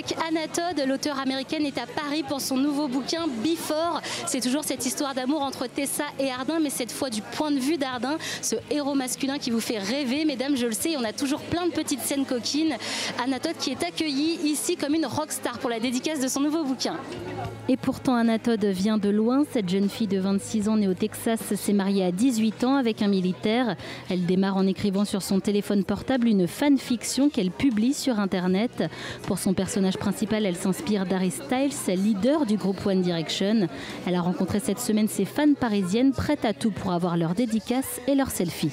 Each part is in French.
avec Anna Todd. L'auteure américaine est à Paris pour son nouveau bouquin Before. C'est toujours cette histoire d'amour entre Tessa et Ardin, mais cette fois du point de vue d'Ardin, ce héros masculin qui vous fait rêver. Mesdames, je le sais, on a toujours plein de petites scènes coquines. Anna Todd qui est accueillie ici comme une rockstar pour la dédicace de son nouveau bouquin. Et pourtant, Anna Todd vient de loin. Cette jeune fille de 26 ans née au Texas s'est mariée à 18 ans avec un militaire. Elle démarre en écrivant sur son téléphone portable une fanfiction qu'elle publie sur Internet. Pour son personnage principal, elle s'inspire d'Harry Styles, leader du groupe One Direction. Elle a rencontré cette semaine ses fans parisiennes prêtes à tout pour avoir leur dédicace et leur selfie.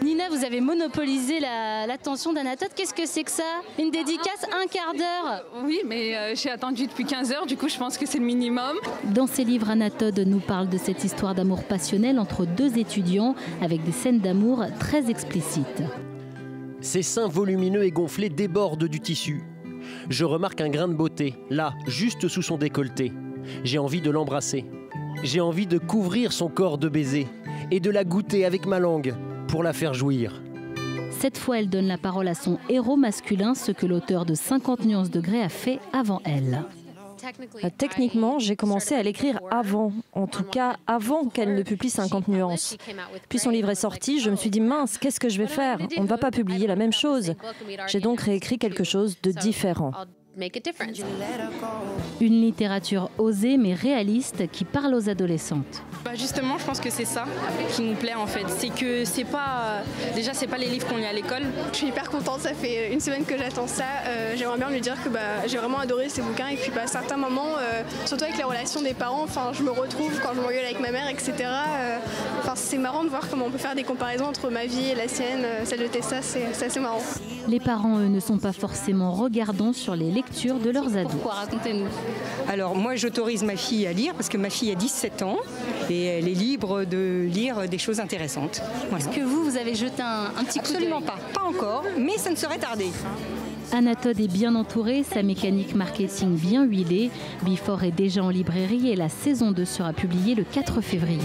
Nina, vous avez monopolisé l'attention d'Anna Todd. Qu'est-ce que c'est que ça? Une dédicace, un quart d'heure? Oui, mais j'ai attendu depuis 15 heures, du coup je pense que c'est le minimum. Dans ses livres, Anna Todd nous parle de cette histoire d'amour passionnel entre deux étudiants avec des scènes d'amour très explicites. Ses seins volumineux et gonflés débordent du tissu. Je remarque un grain de beauté, là, juste sous son décolleté. J'ai envie de l'embrasser. J'ai envie de couvrir son corps de baisers et de la goûter avec ma langue pour la faire jouir. Cette fois, elle donne la parole à son héros masculin, ce que l'auteur de 50 nuances de Grey a fait avant elle. Techniquement, j'ai commencé à l'écrire avant, en tout cas avant qu'elle ne publie 50 nuances. Puis son livre est sorti, je me suis dit mince, qu'est-ce que je vais faire? On ne va pas publier la même chose. J'ai donc réécrit quelque chose de différent. Une littérature osée mais réaliste qui parle aux adolescentes. Justement, je pense que c'est ça qui nous plaît en fait. C'est que c'est pas les livres qu'on lit à l'école. Je suis hyper contente, ça fait une semaine que j'attends ça. J'aimerais bien lui dire que j'ai vraiment adoré ces bouquins et puis à certains moments, surtout avec les relations des parents, je me retrouve quand je m'engueule avec ma mère, etc. C'est marrant de voir comment on peut faire des comparaisons entre ma vie et la sienne, celle de Tessa, c'est assez marrant. Les parents, eux, ne sont pas forcément regardants sur les lectures de leurs ados. Pourquoi? Racontez-nous. Alors moi j'autorise ma fille à lire parce que ma fille a 17 ans et elle est libre de lire des choses intéressantes. Voilà. Est-ce que vous avez jeté un petit coup d'œil? Absolument pas encore, mais ça ne saurait tarder. Anna Todd est bien entourée, sa mécanique marketing bien huilée. Before est déjà en librairie et la saison 2 sera publiée le 4 février.